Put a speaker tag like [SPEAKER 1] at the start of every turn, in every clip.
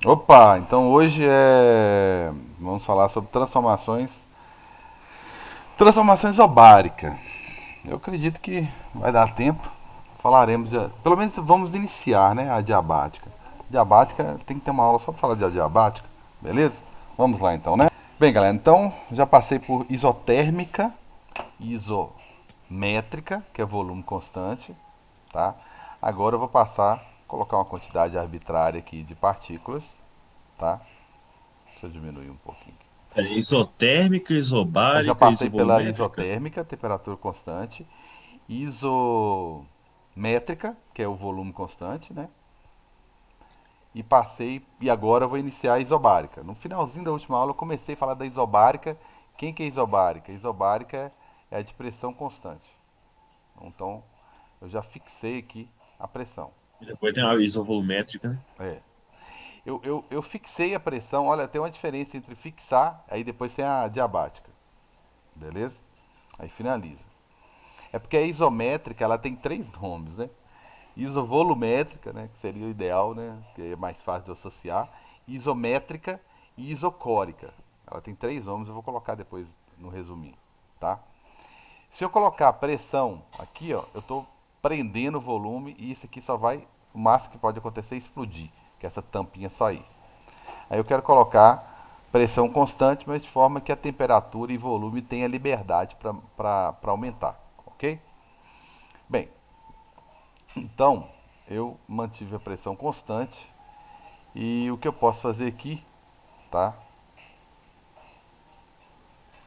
[SPEAKER 1] Opa, então hoje vamos falar sobre transformações isobárica. Eu acredito que vai dar tempo. Falaremos pelo menos vamos iniciar, né, a diabática. Diabática tem que ter uma aula só para falar de diabática, beleza? Vamos lá então, né? Bem, galera, então já passei por isotérmica, isométrica, que é volume constante, tá? Agora eu vou passar, colocar uma quantidade arbitrária aqui de partículas, tá? Deixa eu diminuir um pouquinho.
[SPEAKER 2] É isotérmica,
[SPEAKER 1] Eu já
[SPEAKER 2] isobárica,
[SPEAKER 1] passei pela
[SPEAKER 2] isovolumétrica?
[SPEAKER 1] isotérmica, temperatura constante, isométrica, que é o volume constante, né? E passei, e agora eu vou iniciar a isobárica. No finalzinho da última aula eu comecei a falar da isobárica. Quem que é isobárica? Isobárica é a de pressão constante. Então, eu já fixei aqui a pressão.
[SPEAKER 2] E depois tem a isovolumétrica, né?
[SPEAKER 1] É. Eu fixei a pressão. Olha, tem uma diferença entre fixar, aí depois tem a diabática. Beleza? Aí finaliza. É porque a isométrica ela tem três nomes, né? Isovolumétrica, né, que seria o ideal, né, que é mais fácil de associar, isométrica e isocórica. Ela tem três nomes, eu vou colocar depois no resuminho, tá? Se eu colocar pressão aqui, ó, eu estou prendendo o volume e isso aqui só vai, o máximo que pode acontecer é explodir, que é essa tampinha sair. Aí eu quero colocar pressão constante, mas de forma que a temperatura e volume tenha liberdade para aumentar, ok? Bem, então eu mantive a pressão constante. E o que eu posso fazer aqui, tá?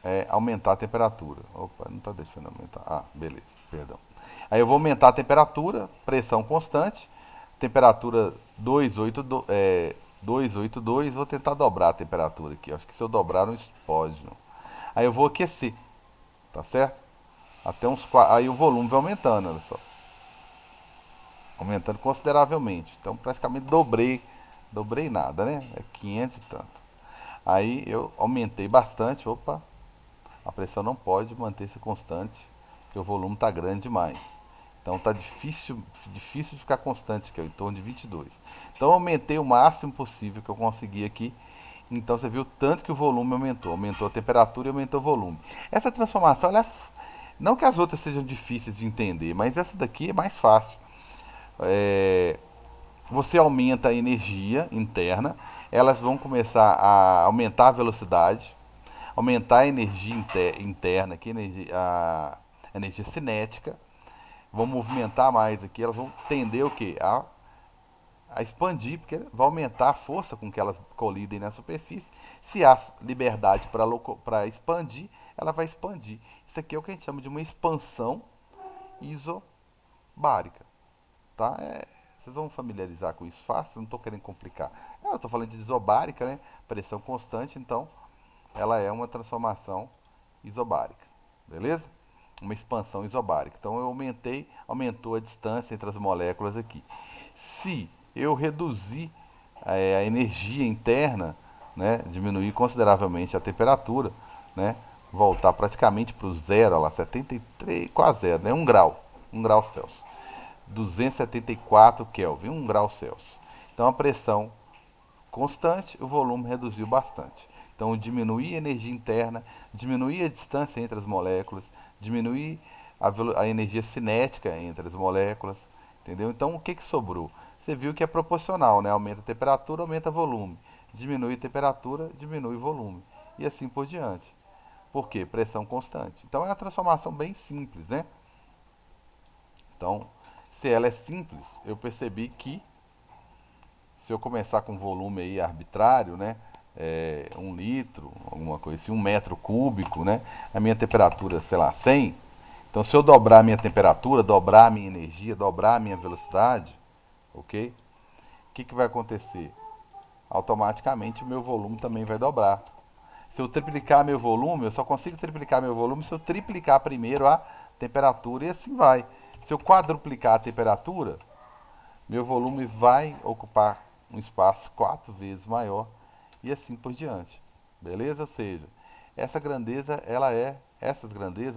[SPEAKER 1] É aumentar a temperatura. Opa, não está deixando aumentar. Ah, beleza, perdão. Aí eu vou aumentar a temperatura, pressão constante, temperatura 282, vou tentar dobrar a temperatura aqui. Acho que se eu dobrar não explode, não. Aí eu vou aquecer, tá certo? Até uns aí o volume vai aumentando, olha só. Aumentando consideravelmente. Então praticamente dobrei nada, né? É 500 e tanto. Aí eu aumentei bastante, opa, a pressão não pode manter-se constante, porque o volume está grande demais. Então está difícil de ficar constante, que é em torno de 22. Então eu aumentei o máximo possível que eu consegui aqui. Então você viu tanto que o volume aumentou. Aumentou a temperatura e aumentou o volume. Essa transformação, não que as outras sejam difíceis de entender, mas essa daqui é mais fácil. É, você aumenta a energia interna, elas vão começar a aumentar a velocidade, aumentar a energia interna, aqui, a energia cinética, vão movimentar mais aqui, elas vão tender o quê? A expandir, porque vai aumentar a força com que elas colidem na superfície. Se há liberdade para expandir, ela vai expandir. Isso aqui é o que a gente chama de uma expansão isobárica. Tá? Vocês vão familiarizar com isso fácil, não estou querendo complicar. Eu estou falando de isobárica, né? Pressão constante, então ela é uma transformação isobárica, beleza? Uma expansão isobárica. Então eu aumentou a distância entre as moléculas aqui. Se eu reduzir a energia interna, né, diminuir consideravelmente a temperatura, né, voltar praticamente para o zero, lá, 73, quase zero, né, 1 grau Celsius. 274 Kelvin, 1 grau Celsius. Então a pressão constante, o volume reduziu bastante. Então, diminuir a energia interna, diminuir a distância entre as moléculas, diminuir a energia cinética entre as moléculas, entendeu? Então, o que, que sobrou? Você viu que é proporcional, né? Aumenta a temperatura, aumenta o volume. Diminui a temperatura, diminui o volume. E assim por diante. Por quê? Pressão constante. Então, é uma transformação bem simples, né? Então, se ela é simples, eu percebi que se eu começar com um volume aí arbitrário, né? 1 litro, alguma coisa assim, 1 metro cúbico, né? A minha temperatura, sei lá, 100. Então, se eu dobrar a minha temperatura, dobrar a minha energia, dobrar a minha velocidade, ok? O que, que vai acontecer? Automaticamente o meu volume também vai dobrar. Se eu triplicar meu volume, eu só consigo triplicar meu volume se eu triplicar primeiro a temperatura e assim vai. Se eu quadruplicar a temperatura, meu volume vai ocupar um espaço 4 vezes maior e assim por diante. Beleza? Ou seja, essas grandezas,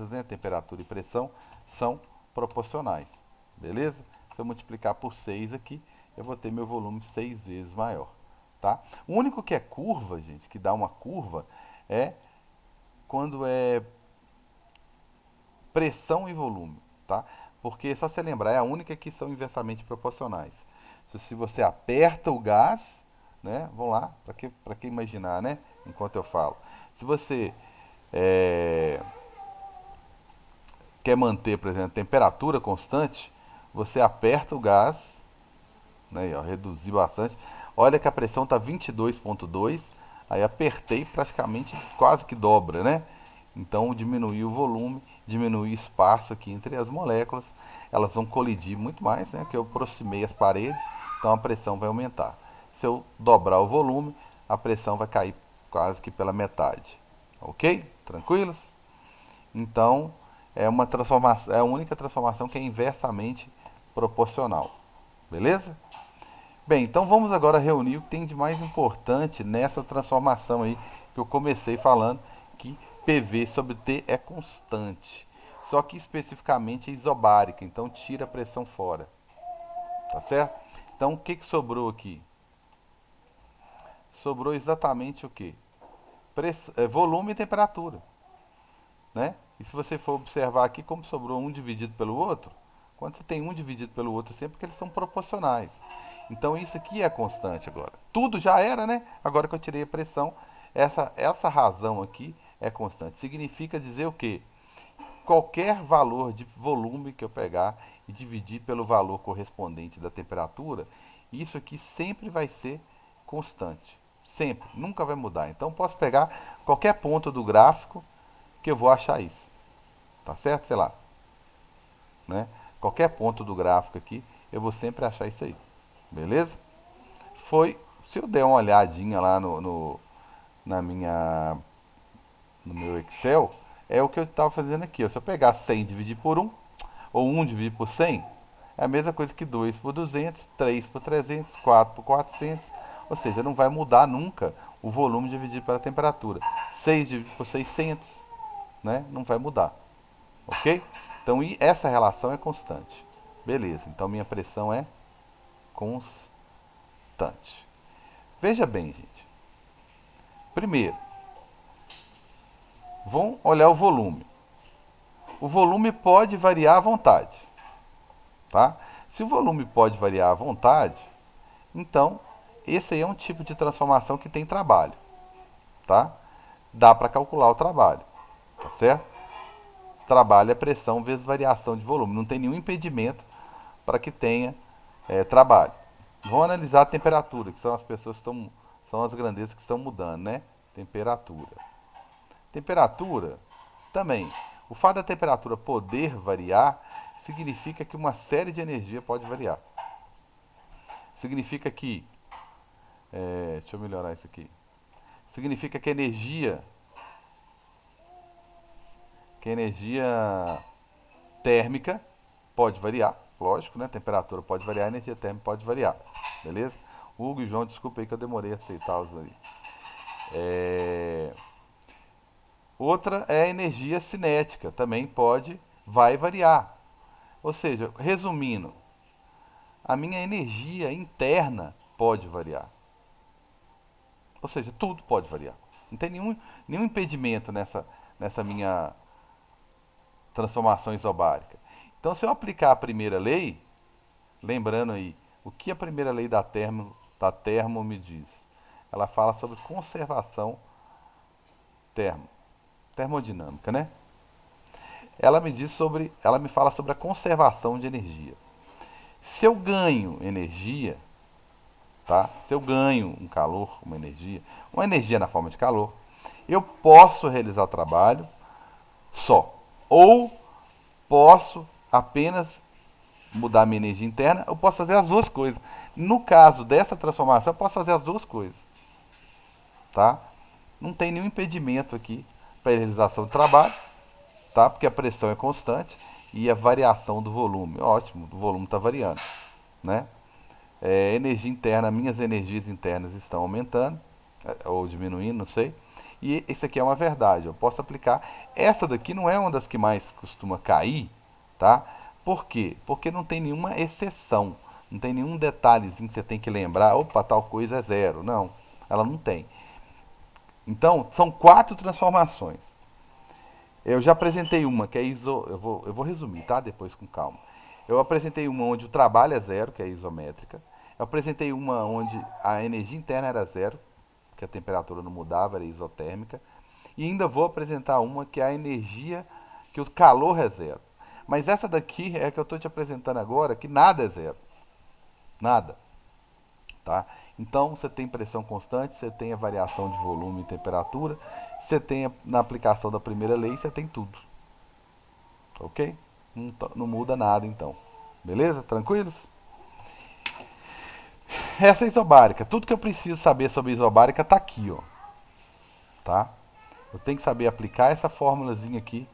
[SPEAKER 1] né, temperatura e pressão, são proporcionais. Beleza? Se eu multiplicar por 6 aqui, eu vou ter meu volume 6 vezes maior. tá? O único que é curva, gente, que dá uma curva, é quando é pressão e volume, tá? Porque, só você lembrar, é a única que são inversamente proporcionais. Se você aperta o gás, né? Vamos lá, para que imaginar, né? Enquanto eu falo. Se você é, quer manter, por exemplo, a temperatura constante, você aperta o gás, né? E, ó, reduzir bastante. Olha que a pressão está 22,2. Aí apertei, praticamente quase que dobra, né? Então diminuir o volume, diminuir o espaço aqui entre as moléculas. Elas vão colidir muito mais, né? Que eu aproximei as paredes, então a pressão vai aumentar. Se eu dobrar o volume, a pressão vai cair quase que pela metade. Ok? Tranquilos? Então é uma transformação, é a única transformação que é inversamente proporcional. Beleza? Bem, então vamos agora reunir o que tem de mais importante nessa transformação aí que eu comecei falando, que PV sobre T é constante. Só que especificamente é isobárica, então tira a pressão fora. Tá certo? Então o que, que sobrou aqui? Sobrou exatamente o que? Volume e temperatura. Né? E se você for observar aqui como sobrou um dividido pelo outro, quando você tem um dividido pelo outro, sempre que eles são proporcionais. Então isso aqui é constante agora. Tudo já era, né? Agora que eu tirei a pressão, essa razão aqui é constante. Significa dizer o quê? Qualquer valor de volume que eu pegar e dividir pelo valor correspondente da temperatura, isso aqui sempre vai ser constante. Sempre, nunca vai mudar. Então posso pegar qualquer ponto do gráfico que eu vou achar isso. Tá certo? Sei lá. Né? Qualquer ponto do gráfico aqui, eu vou sempre achar isso aí. Beleza? Foi, se eu der uma olhadinha lá na minha, no meu Excel, é o que eu estava fazendo aqui. Se eu pegar 100 e dividir por 1, ou 1 dividir por 100, é a mesma coisa que 2 por 200, 3 por 300, 4 por 400. Ou seja, não vai mudar nunca o volume dividido pela temperatura. 6 dividido por 600, né? Não vai mudar. Ok? Então, e essa relação é constante. Beleza, então minha pressão é constante. Veja bem, gente. Primeiro, vamos olhar o volume. O volume pode variar à vontade. Tá? Se o volume pode variar à vontade, então esse aí é um tipo de transformação que tem trabalho. Tá? Dá para calcular o trabalho. Tá certo? Trabalho é pressão vezes variação de volume. Não tem nenhum impedimento para que tenha trabalho. Vamos analisar a temperatura, que são as pessoas que estão, são as grandezas que estão mudando, né? Temperatura. Temperatura, também. O fato da temperatura poder variar significa que uma série de energia pode variar. Significa que, deixa eu melhorar isso aqui. Significa que a energia térmica pode variar, lógico, né? A temperatura pode variar, a energia térmica pode variar, beleza? Hugo e João, desculpa aí que eu demorei a aceitá-los aí. Outra é a energia cinética, também vai variar. Ou seja, resumindo, a minha energia interna pode variar. Ou seja, tudo pode variar. Não tem nenhum impedimento nessa minha transformação isobárica. Então, se eu aplicar a primeira lei, lembrando aí, o que a primeira lei da termo me diz? Ela fala sobre conservação termodinâmica, né? Ela me fala sobre a conservação de energia. Se eu ganho energia, tá? Se eu ganho um calor, uma energia na forma de calor, eu posso realizar o trabalho só, ou posso apenas mudar minha energia interna, eu posso fazer as duas coisas. No caso dessa transformação, eu posso fazer as duas coisas, tá? Não tem nenhum impedimento aqui para a realização do trabalho, tá? Porque a pressão é constante e a variação do volume, ótimo, o volume está variando, né? Energia interna, minhas energias internas estão aumentando ou diminuindo, não sei. E isso aqui é uma verdade, eu posso aplicar. Essa daqui não é uma das que mais costuma cair, tá? Por quê? Porque não tem nenhuma exceção. Não tem nenhum detalhezinho que você tem que lembrar, opa, tal coisa é zero. Não, ela não tem. Então, são quatro transformações. Eu já apresentei uma que é iso. Eu vou resumir, tá? Depois com calma. Eu apresentei uma onde o trabalho é zero, que é isométrica. Eu apresentei uma onde a energia interna era zero, que a temperatura não mudava, era isotérmica. E ainda vou apresentar uma que é a energia, que o calor é zero. Mas essa daqui é a que eu estou te apresentando agora, que nada é zero. Nada. Tá? Então você tem pressão constante, você tem a variação de volume e temperatura, você tem na aplicação da primeira lei, você tem tudo. Ok? Não muda nada então. Beleza? Tranquilos? Essa é isobárica. Tudo que eu preciso saber sobre isobárica está aqui, ó. Tá? Eu tenho que saber aplicar essa fórmulazinha aqui,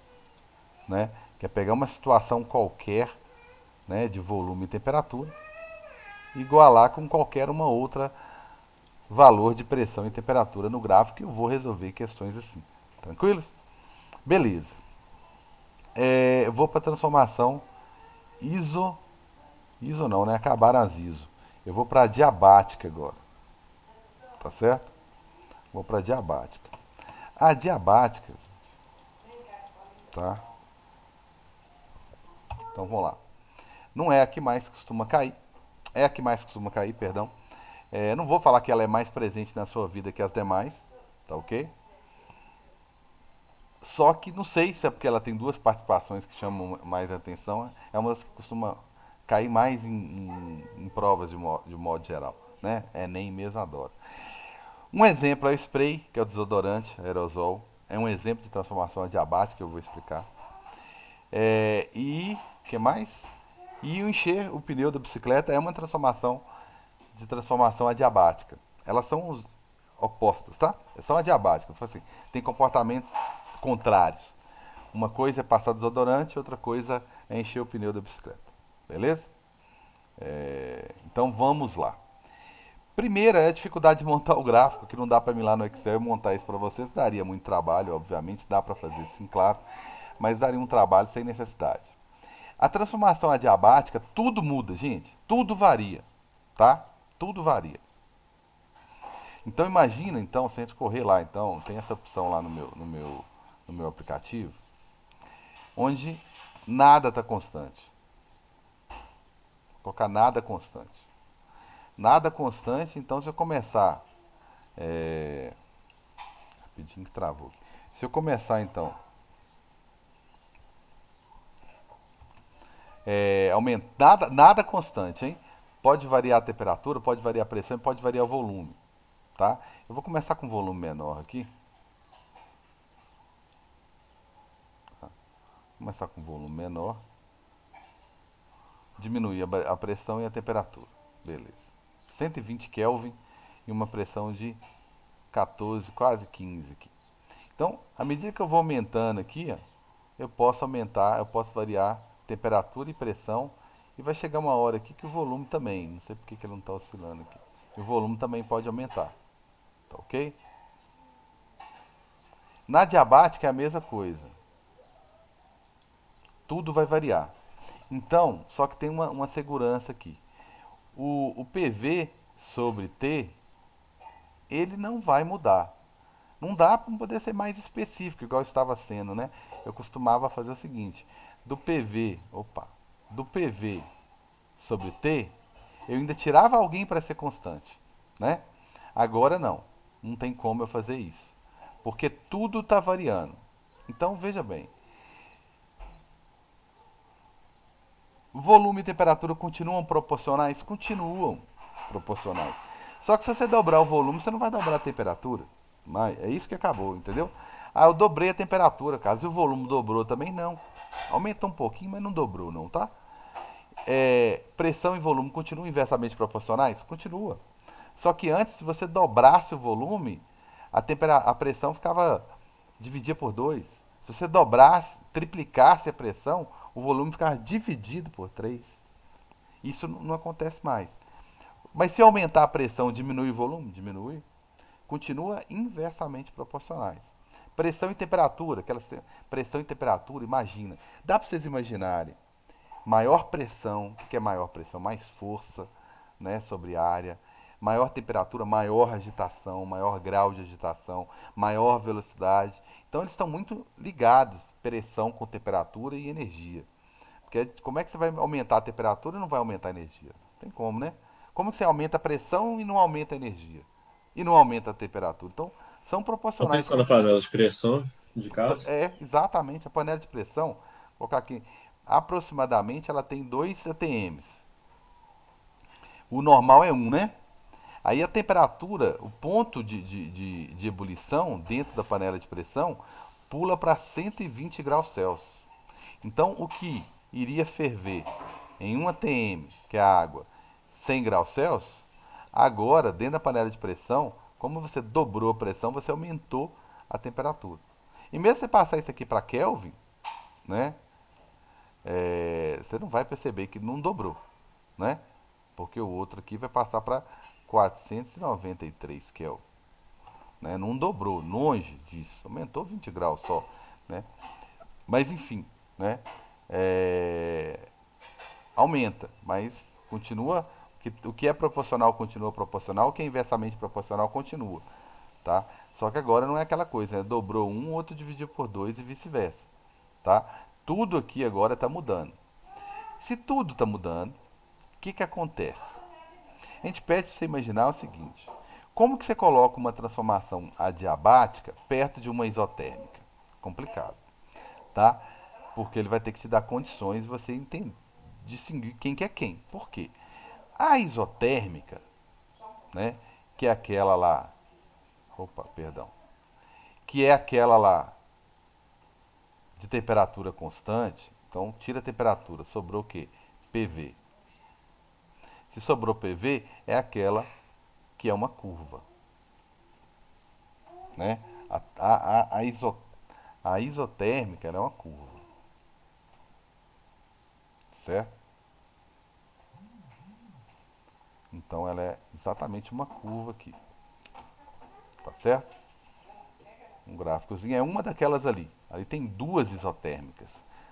[SPEAKER 1] né? Que é pegar uma situação qualquer, né, de volume e temperatura, e igualar com qualquer uma outra valor de pressão e temperatura no gráfico, e eu vou resolver questões assim. Tranquilos? Beleza. Eu vou para a transformação iso. Iso não, né? Acabaram as iso. Eu vou para a diabática agora. Tá certo? Vou para a diabática. A diabática, tá? Então vamos lá. Não é a que mais costuma cair. É a que mais costuma cair, perdão. Não vou falar que ela é mais presente na sua vida que as demais, tá ok? Só que não sei se é porque ela tem duas participações que chamam mais atenção. É uma que costuma cair mais em provas de modo geral, né? Nem mesmo adora. Um exemplo é o spray, que é o desodorante, aerosol. É um exemplo de transformação adiabática que eu vou explicar. E que mais? E o encher o pneu da bicicleta é uma transformação de transformação adiabática. Elas são os opostos, tá? São adiabáticas. Assim, tem comportamentos contrários. Uma coisa é passar desodorante, outra coisa é encher o pneu da bicicleta. Beleza? Então vamos lá. Primeira é a dificuldade de montar o gráfico, que não dá para ir lá no Excel e montar isso para vocês. Daria muito trabalho, obviamente, dá para fazer sim, claro, mas daria um trabalho sem necessidade. A transformação adiabática, tudo muda, gente. Tudo varia, tá? Tudo varia. Então imagina, então, se a gente correr lá, então, tem essa opção lá no meu aplicativo, onde nada está constante. Vou colocar nada constante. Nada constante, então se eu começar. Rapidinho que travou. Se eu começar então. Aumentar. Nada constante, hein? Pode variar a temperatura, pode variar a pressão, pode variar o volume. Tá? Eu vou começar com um volume menor aqui. Vou começar com um volume menor. Diminuir a pressão e a temperatura. Beleza. 120 Kelvin e uma pressão de 14, quase 15 aqui. Então, à medida que eu vou aumentando aqui, ó, eu posso aumentar, eu posso variar temperatura e pressão. E vai chegar uma hora aqui que o volume também. Não sei porque que ele não está oscilando aqui. O volume também pode aumentar. Tá ok? Na diabática é a mesma coisa. Tudo vai variar. Então, só que tem uma segurança aqui. O PV sobre T, ele não vai mudar. Não dá para poder ser mais específico, igual estava sendo, né? Eu costumava fazer o seguinte: do PV sobre T, eu ainda tirava alguém para ser constante, né? Agora não tem como eu fazer isso, porque tudo está variando. Então veja bem, volume e temperatura continuam proporcionais? Continuam proporcionais. Só que se você dobrar o volume, você não vai dobrar a temperatura. Mas é isso que acabou, entendeu? Eu dobrei a temperatura, cara. E o volume dobrou também? Não. Aumentou um pouquinho, mas não dobrou, não, tá? Pressão e volume continuam inversamente proporcionais? Continua. Só que antes, se você dobrasse o volume, a pressão ficava dividida por 2. Se você dobrasse, triplicasse a pressão, o volume ficava dividido por 3. Isso não acontece mais. Mas se aumentar a pressão, diminui o volume? Diminui. Continua inversamente proporcionais. Pressão e temperatura, pressão e temperatura, imagina. Dá para vocês imaginarem Maior pressão, o que é maior pressão? Mais força, né, sobre a área. Maior temperatura, maior agitação, maior grau de agitação, maior velocidade. Então eles estão muito ligados, pressão com temperatura e energia. Porque como é que você vai aumentar a temperatura e não vai aumentar a energia? Não tem como, né? Como que você aumenta a pressão e não aumenta a energia? E não aumenta a temperatura? Então, são
[SPEAKER 2] Estou
[SPEAKER 1] proporcionais.
[SPEAKER 2] pensando na panela de pressão de casa.
[SPEAKER 1] É, exatamente, a panela de pressão, vou colocar aqui, aproximadamente ela tem 2 atms. O normal é um, né? Aí a temperatura, o ponto de ebulição dentro da panela de pressão pula para 120 graus Celsius. Então, o que iria ferver em 1 atm, que é a água, 100 graus Celsius, agora, dentro da panela de pressão, como você dobrou a pressão, você aumentou a temperatura. E mesmo você passar isso aqui para Kelvin, né, você não vai perceber que não dobrou, né? Porque o outro aqui vai passar para 493 Kelvin. Né? Não dobrou, longe disso, aumentou 20 graus só, né? Mas enfim, né? É, aumenta, mas continua, o que é proporcional continua proporcional, o que é inversamente proporcional continua, tá? Só que agora não é aquela coisa, né? Dobrou um, outro dividiu por dois e vice-versa, tá? Tudo aqui agora está mudando. Se tudo está mudando, o que acontece? A gente pede para você imaginar o seguinte: como que você coloca uma transformação adiabática perto de uma isotérmica? Complicado, tá? Porque ele vai ter que te dar condições de você entender, distinguir quem que é quem. Por quê? A isotérmica, né, que é aquela lá, opa, perdão, que é aquela lá de temperatura constante, então tira a temperatura, sobrou o quê? PV. Se sobrou PV, é aquela que é uma curva, né? A isotérmica ela é uma curva, certo? Então ela é exatamente uma curva aqui, tá certo? Um gráficozinho é uma daquelas ali. Ali tem duas isotérmicas.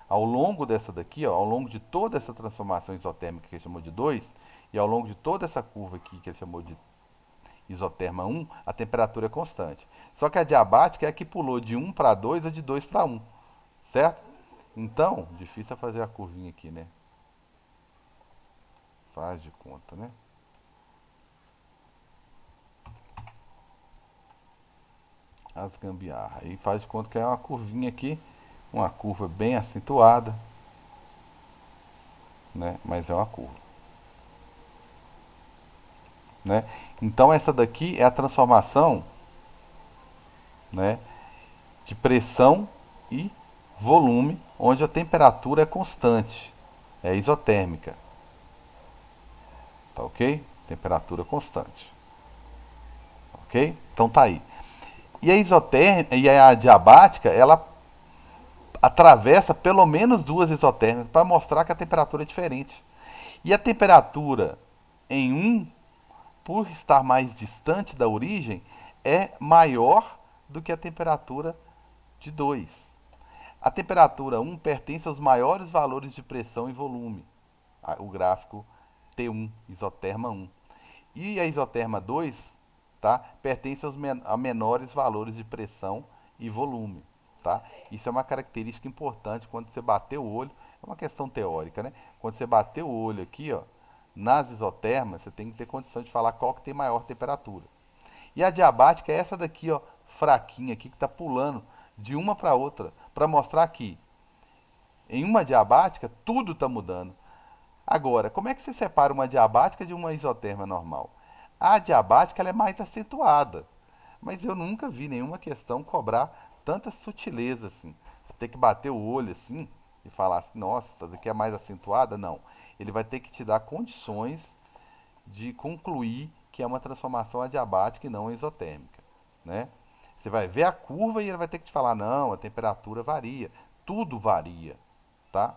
[SPEAKER 1] Ao longo dessa daqui, ó, ao longo de toda essa transformação isotérmica que ele chamou de 2 e ao longo de toda essa curva aqui que ele chamou de isoterma um, a temperatura é constante. Só que a diabática é a que pulou de um para 2 ou de 2 para um, certo? Então, difícil é fazer a curvinha aqui, né? Faz de conta, né? As gambiarra. Aí faz de conta que é uma curvinha aqui, uma curva bem acentuada, né? Mas é uma curva, né? Então essa daqui é a transformação, né, de pressão e volume, onde a temperatura é constante, é isotérmica, tá ok? Temperatura constante, ok? Então tá aí. E a isotérmica e a diabática, ela atravessa pelo menos duas isotérmicas para mostrar que a temperatura é diferente. E a temperatura em um, por estar mais distante da origem, é maior do que a temperatura de 2. A temperatura um pertence aos maiores valores de pressão e volume. O gráfico T1, isoterma 1. E a isoterma 2, tá, pertence a menores valores de pressão e volume. Tá? Isso é uma característica importante quando você bater o olho. É uma questão teórica, né? Quando você bater o olho aqui, ó, nas isotermas, você tem que ter condição de falar qual que tem maior temperatura. E a diabática é essa daqui, ó, fraquinha aqui, que está pulando de uma para outra, para mostrar que em uma diabática tudo está mudando. Agora, como é que você separa uma diabática de uma isoterma normal? A diabática ela é mais acentuada, mas eu nunca vi nenhuma questão cobrar tanta sutileza assim. Você tem que bater o olho assim e falar assim, nossa, essa daqui é mais acentuada? Não. Ele vai ter que te dar condições de concluir que é uma transformação adiabática e não isotérmica, né? Você vai ver a curva e ele vai ter que te falar, não, a temperatura varia, tudo varia, tá?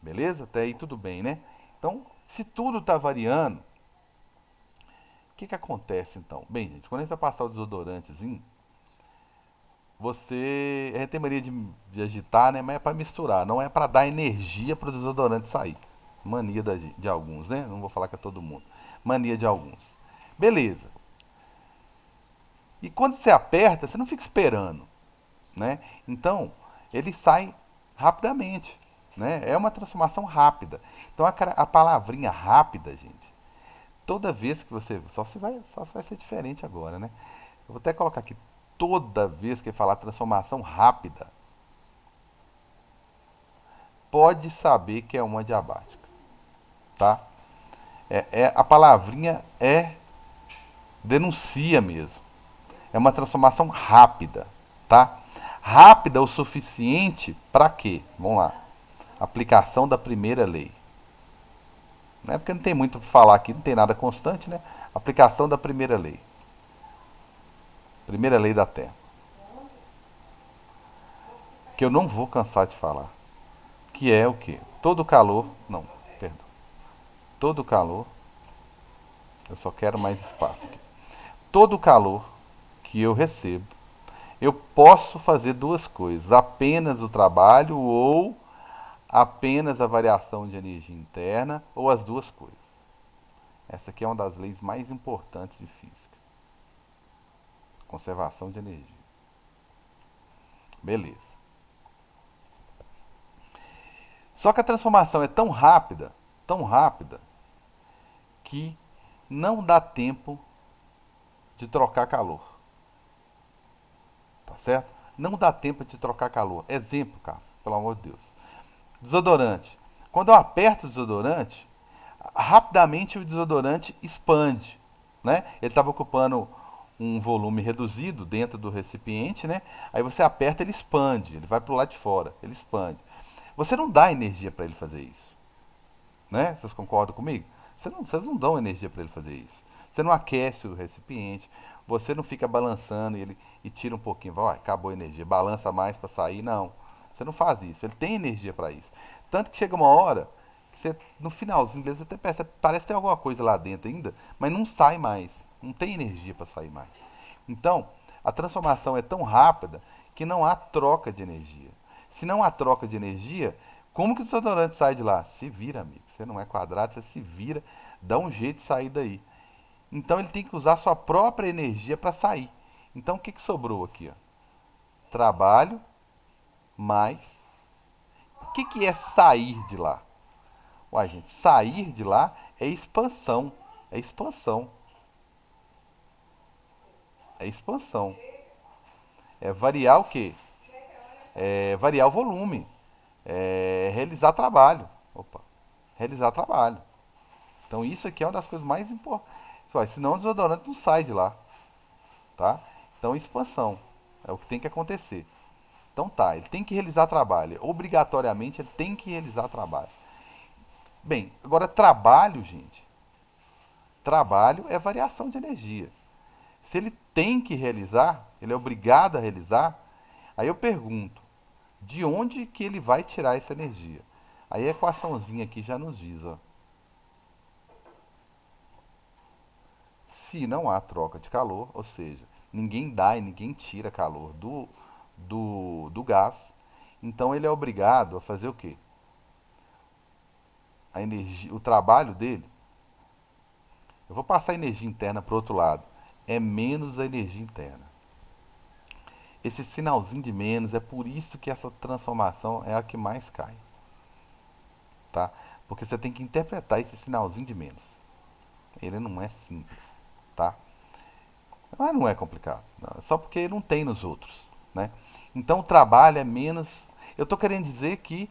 [SPEAKER 1] Beleza? Até aí tudo bem, né? Então, se tudo está variando, o que acontece então? Bem, gente, quando a gente vai passar o desodorantezinho, A gente tem mania de agitar, né? Mas é para misturar, não é para dar energia para o desodorante sair. Mania de alguns, né? Não vou falar que é todo mundo. Mania de alguns. Beleza. E quando você aperta, você não fica esperando, né? Então, ele sai rapidamente, né? É uma transformação rápida. Então, a palavrinha rápida, gente, toda vez que você. Só se vai ser diferente agora, né? Eu vou até colocar aqui. Toda vez que falar transformação rápida, pode saber que é uma diabática, tá? A palavrinha denuncia mesmo. É uma transformação rápida, tá? Rápida o suficiente para quê? Vamos lá. Aplicação da primeira lei. Não é porque não tem muito para falar aqui, não tem nada constante, né? Aplicação da primeira lei. Primeira lei da Terra. Que eu não vou cansar de falar. Que é o quê? Todo calor. Não, perdão. Todo calor. Eu só quero mais espaço aqui. Todo calor que eu recebo, eu posso fazer duas coisas: apenas o trabalho ou apenas a variação de energia interna, ou as duas coisas. Essa aqui é uma das leis mais importantes de física. Conservação de energia. Beleza. Só que a transformação é tão rápida, que não dá tempo de trocar calor. Tá certo? Não dá tempo de trocar calor. Exemplo, Carlos, pelo amor de Deus. Desodorante. Quando eu aperto o desodorante, rapidamente o desodorante expande, né? Ele estava ocupando um volume reduzido dentro do recipiente, né? Aí você aperta, ele expande, ele vai para o lado de fora, ele expande. Você não dá energia para ele fazer isso, né? Vocês concordam comigo? Vocês não dão energia para ele fazer isso. Você não aquece o recipiente, você não fica balançando e tira um pouquinho, vai, acabou a energia, balança mais para sair, não. Você não faz isso, ele tem energia para isso. Tanto que chega uma hora que você, no finalzinho dele, você até percebe, parece que tem alguma coisa lá dentro ainda, mas não sai mais, não tem energia para sair mais. Então, a transformação é tão rápida que não há troca de energia. Se não há troca de energia, como que o desodorante sai de lá? Se vira, amigo. Você não é quadrado, você se vira, dá um jeito de sair daí. Então ele tem que usar sua própria energia para sair. Então o que, que sobrou aqui? Ó? Trabalho mais. O que, que é sair de lá? Uai, gente, sair de lá é expansão. É expansão. É expansão. É variar o quê? É variar o volume. É realizar trabalho. Opa. Realizar trabalho. Então isso aqui é uma das coisas mais importantes. Senão o desodorante não sai de lá, tá? Então expansão é o que tem que acontecer. Então tá, ele tem que realizar trabalho. Obrigatoriamente ele tem que realizar trabalho. Bem, agora trabalho, gente. Trabalho é variação de energia. Se ele tem que realizar, ele é obrigado a realizar, aí eu pergunto, de onde que ele vai tirar essa energia? Aí a equaçãozinha aqui já nos diz, ó. Se não há troca de calor, ou seja, ninguém dá e ninguém tira calor do gás, então ele é obrigado a fazer o quê? A energia, o trabalho dele, eu vou passar a energia interna para o outro lado, é menos a energia interna. Esse sinalzinho de menos, é por isso que essa transformação é a que mais cai, tá? Porque você tem que interpretar esse sinalzinho de menos. Ele não é simples, tá? Mas não é complicado, não, só porque não tem nos outros, né? Então o trabalho é menos. Eu estou querendo dizer que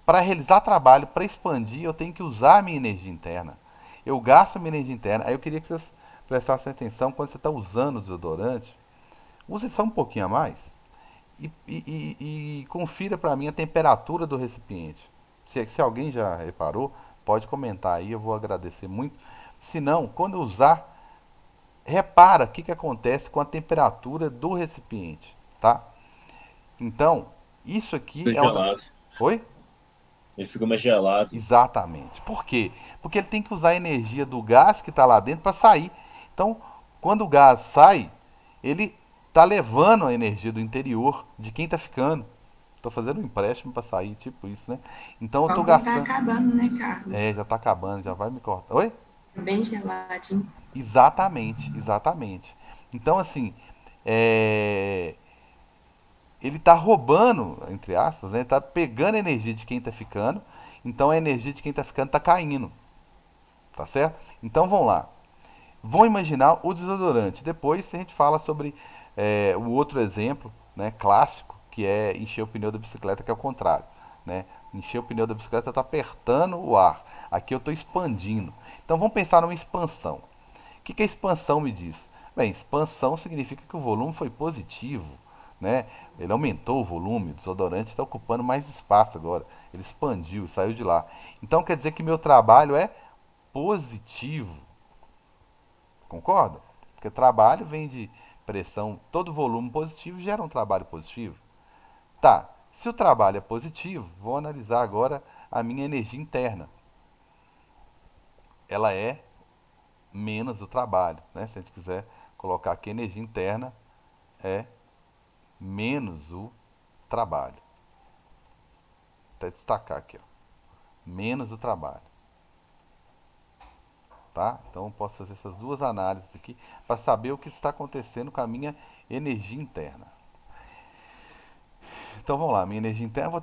[SPEAKER 1] para realizar trabalho, para expandir, eu tenho que usar a minha energia interna. Eu gasto a minha energia interna. Aí eu queria que vocês prestassem atenção quando você está usando o desodorante. Use só um pouquinho a mais e confira para mim a temperatura do recipiente. Se alguém já reparou, pode comentar aí, eu vou agradecer muito. Se não, quando eu usar, repara o que, que acontece com a temperatura do recipiente, tá? Então, isso aqui
[SPEAKER 2] Fica
[SPEAKER 1] é uma.
[SPEAKER 2] gelado.
[SPEAKER 1] Oi?
[SPEAKER 2] Ele fica mais gelado.
[SPEAKER 1] Exatamente. Por quê? Porque ele tem que usar a energia do gás que está lá dentro para sair. Então, quando o gás sai, ele tá levando a energia do interior de quem tá ficando. Tô fazendo um empréstimo para sair, tipo isso, né? Então eu tô
[SPEAKER 3] Coca tá
[SPEAKER 1] gastando.
[SPEAKER 3] acabando, né,
[SPEAKER 1] É,
[SPEAKER 3] Carlos?
[SPEAKER 1] já tá acabando, já vai me cortar. Oi?
[SPEAKER 3] Bem geladinho.
[SPEAKER 1] Exatamente, exatamente. Então, assim, é, ele tá roubando, entre aspas, né? Ele tá pegando a energia de quem tá ficando. Então a energia de quem tá ficando tá caindo, tá certo? Então vamos lá. Vão imaginar o desodorante. Depois a gente fala sobre o outro exemplo, né, clássico, que é encher o pneu da bicicleta, que é o contrário. Né? Encher o pneu da bicicleta está apertando o ar. Aqui eu estou expandindo. Então vamos pensar numa expansão. O que a expansão me diz? Bem, expansão significa que o volume foi positivo. Né? Ele aumentou o volume, o desodorante está ocupando mais espaço agora. Ele expandiu, saiu de lá. Então quer dizer que meu trabalho é positivo. Concorda? Porque trabalho vem de pressão, todo volume positivo gera um trabalho positivo. Tá, se o trabalho é positivo, vou analisar agora a minha energia interna. Ela é menos o trabalho, né? Se a gente quiser colocar aqui, energia interna é menos o trabalho. Até destacar aqui, ó. Menos o trabalho, tá? Então eu posso fazer essas duas análises aqui para saber o que está acontecendo com a minha energia interna. Então vamos lá, minha energia interna,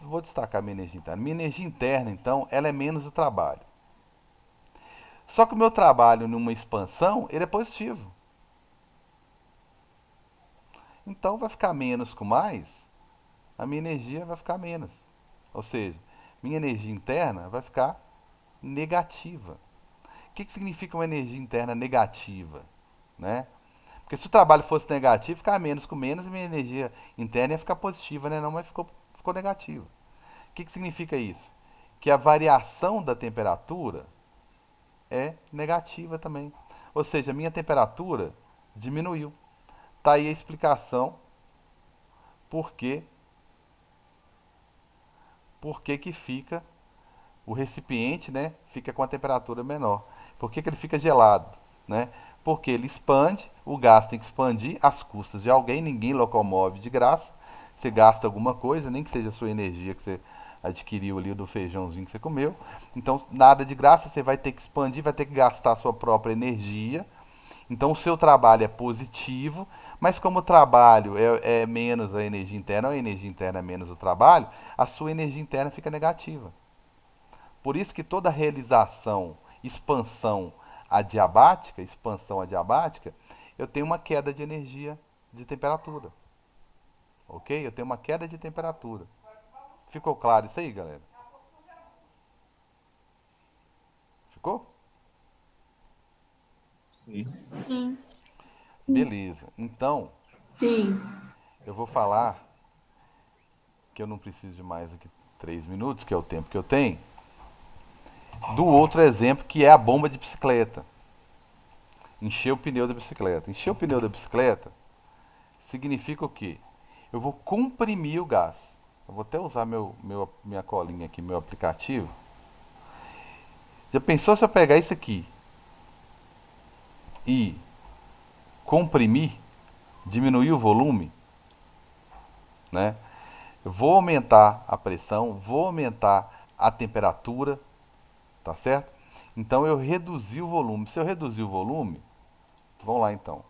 [SPEAKER 1] vou destacar minha energia interna. Minha energia interna, então, ela é menos o trabalho. Só que o meu trabalho numa expansão, ele é positivo. Então vai ficar menos com mais, a minha energia vai ficar menos. Ou seja, minha energia interna vai ficar negativa. O que significa uma energia interna negativa? Né? Porque se o trabalho fosse negativo, ficar menos com menos, minha energia interna ia ficar positiva, né? Não, mas ficou negativa. O que significa isso? Que a variação da temperatura é negativa também. Ou seja, a minha temperatura diminuiu. Tá aí a explicação por que, que fica o recipiente, né, fica com a temperatura menor. Por que ele fica gelado, né? Porque ele expande, o gás tem que expandir às custas de alguém, ninguém locomove de graça. Você gasta alguma coisa, nem que seja a sua energia que você adquiriu ali do feijãozinho que você comeu. Então, nada de graça, você vai ter que expandir, vai ter que gastar a sua própria energia. Então, o seu trabalho é positivo, mas como o trabalho é menos a energia interna, ou a energia interna é menos o trabalho, a sua energia interna fica negativa. Por isso que toda realização, expansão adiabática, eu tenho uma queda de energia de temperatura. Ok? Eu tenho uma queda de temperatura. Ficou claro isso aí, galera? Ficou?
[SPEAKER 2] Sim.
[SPEAKER 3] Sim.
[SPEAKER 1] Beleza. Então,
[SPEAKER 3] Sim.
[SPEAKER 1] eu vou falar que eu não preciso de mais do que 3 minutos, que é o tempo que eu tenho, do outro exemplo que é a bomba de bicicleta. Encher o pneu da bicicleta. Encher o pneu da bicicleta significa o quê? Eu vou comprimir o gás. Eu vou até usar minha colinha aqui, meu aplicativo. Já pensou se eu pegar isso aqui e comprimir, diminuir o volume, né? Eu vou aumentar a pressão, vou aumentar a temperatura, tá certo? Então eu reduzi o volume. Se eu reduzir o volume, vamos lá então.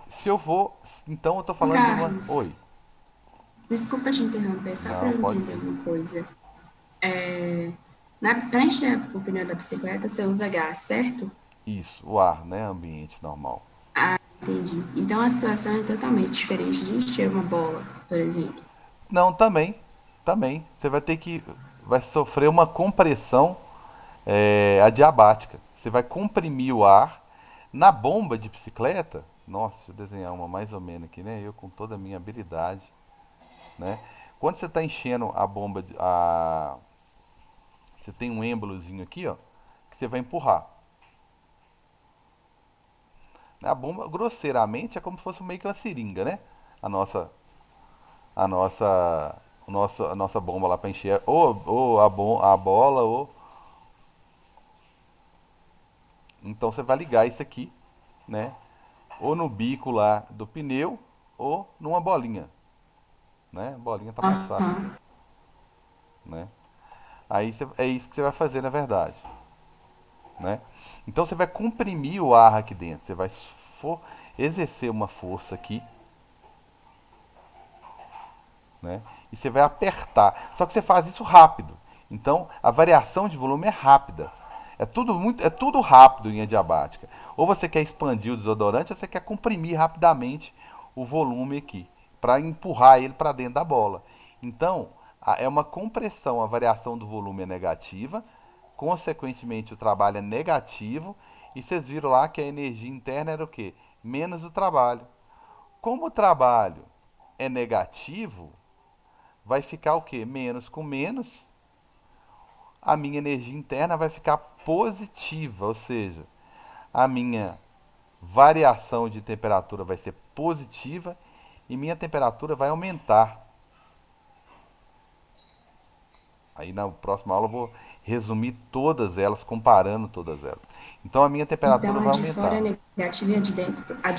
[SPEAKER 1] Se eu vou, então eu estou
[SPEAKER 3] Ô,
[SPEAKER 1] falando de uma.
[SPEAKER 3] Carlos,
[SPEAKER 1] Oi.
[SPEAKER 3] desculpa te interromper, só para
[SPEAKER 1] Não,
[SPEAKER 3] eu
[SPEAKER 1] pode
[SPEAKER 3] entender
[SPEAKER 1] sim.
[SPEAKER 3] uma coisa. Para encher o pneu da bicicleta, você usa gás, certo?
[SPEAKER 1] Isso, o ar, né? Ambiente normal.
[SPEAKER 3] Entendi. Então a situação é totalmente diferente de encher uma bola, por exemplo.
[SPEAKER 1] Não, também. Você vai sofrer uma compressão adiabática. Você vai comprimir o ar na bomba de bicicleta. Nossa, deixa eu desenhar uma mais ou menos aqui, né? Eu com toda a minha habilidade, né? Quando você está enchendo a bomba, você tem um êmbolozinho aqui, ó, que você vai empurrar. A bomba, grosseiramente, é como se fosse meio que uma seringa, né? A nossa, a nossa, a nossa bomba lá para encher, ou a bola, ou então você vai ligar isso aqui, né? ou no bico lá do pneu, ou numa bolinha, né? A bolinha tá mais fácil,
[SPEAKER 3] Aham.
[SPEAKER 1] né? Aí é isso que você vai fazer na verdade, né? Então você vai comprimir o ar aqui dentro, você vai exercer uma força aqui, né? E você vai apertar. Só que você faz isso rápido. Então a variação de volume é rápida. É tudo rápido em adiabática. Ou você quer expandir o desodorante, ou você quer comprimir rapidamente o volume aqui, para empurrar ele para dentro da bola. Então, é uma compressão, a variação do volume é negativa, consequentemente o trabalho é negativo, e vocês viram lá que a energia interna era o quê? Menos o trabalho. Como o trabalho é negativo, vai ficar o quê? Menos com menos, a minha energia interna vai ficar positiva, ou seja, a minha variação de temperatura vai ser positiva e minha temperatura vai aumentar. Aí na próxima aula eu vou resumir todas elas, comparando todas elas. Então a minha temperatura
[SPEAKER 3] Então, a
[SPEAKER 1] vai
[SPEAKER 3] de fora
[SPEAKER 1] aumentar.
[SPEAKER 3] é negativa e a de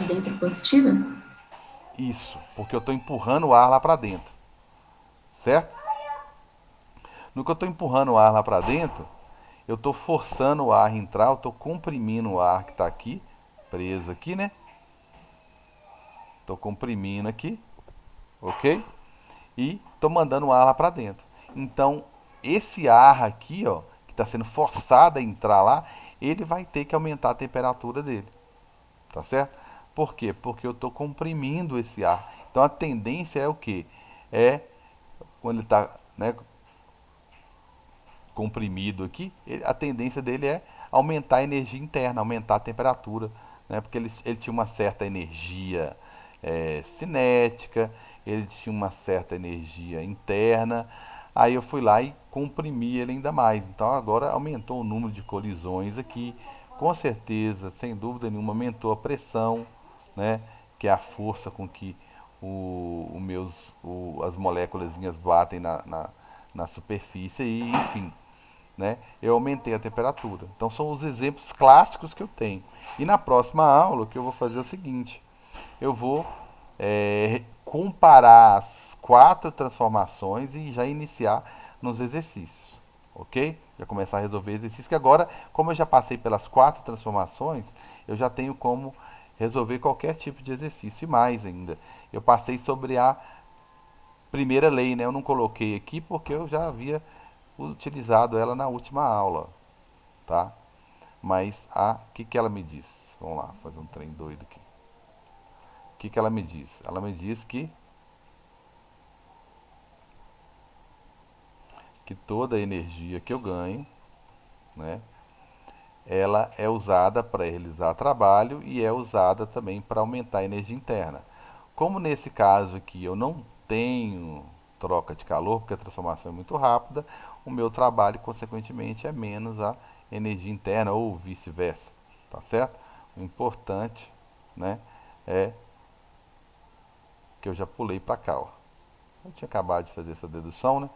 [SPEAKER 3] dentro é positiva?
[SPEAKER 1] Isso, porque eu estou empurrando o ar lá para dentro, certo? No que eu estou empurrando o ar lá para dentro, eu estou forçando o ar a entrar, eu estou comprimindo o ar que está aqui, preso aqui, né? Estou comprimindo aqui, ok? E estou mandando o ar lá para dentro. Então, esse ar aqui, ó, que está sendo forçado a entrar lá, ele vai ter que aumentar a temperatura dele, tá certo? Por quê? Porque eu estou comprimindo esse ar. Então, a tendência é o quê? É, quando ele está, né, comprimido aqui, a tendência dele é aumentar a energia interna, aumentar a temperatura, né? Porque ele tinha uma certa energia cinética, ele tinha uma certa energia interna. Aí eu fui lá e comprimi ele ainda mais. Então agora aumentou o número de colisões aqui, com certeza, sem dúvida nenhuma, aumentou a pressão, né? Que é a força com que as moléculas batem na superfície e, enfim, né, eu aumentei a temperatura. Então são os exemplos clássicos que eu tenho. E na próxima aula o que eu vou fazer é o seguinte: eu vou comparar as quatro transformações e já iniciar nos exercícios, ok? Já começar a resolver exercícios que agora, como eu já passei pelas quatro transformações, eu já tenho como resolver qualquer tipo de exercício e mais ainda. Eu passei sobre a primeira lei, né? Eu não coloquei aqui porque eu já havia utilizado ela na última aula, tá? Mas o que que ela me diz? Vamos lá, fazer um trem doido aqui. O que que ela me diz? Ela me diz que toda a energia que eu ganho, né, ela é usada para realizar trabalho e é usada também para aumentar a energia interna. Como nesse caso aqui eu não tenho troca de calor, porque a transformação é muito rápida, o meu trabalho, consequentemente, é menos a energia interna ou vice-versa, tá certo? O importante, né, é que eu já pulei para cá, ó. Eu tinha acabado de fazer essa dedução, né?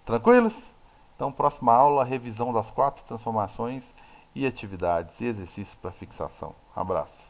[SPEAKER 1] Tranquilos? Então, próxima aula, revisão das quatro transformações e atividades e exercícios para fixação. Abraço.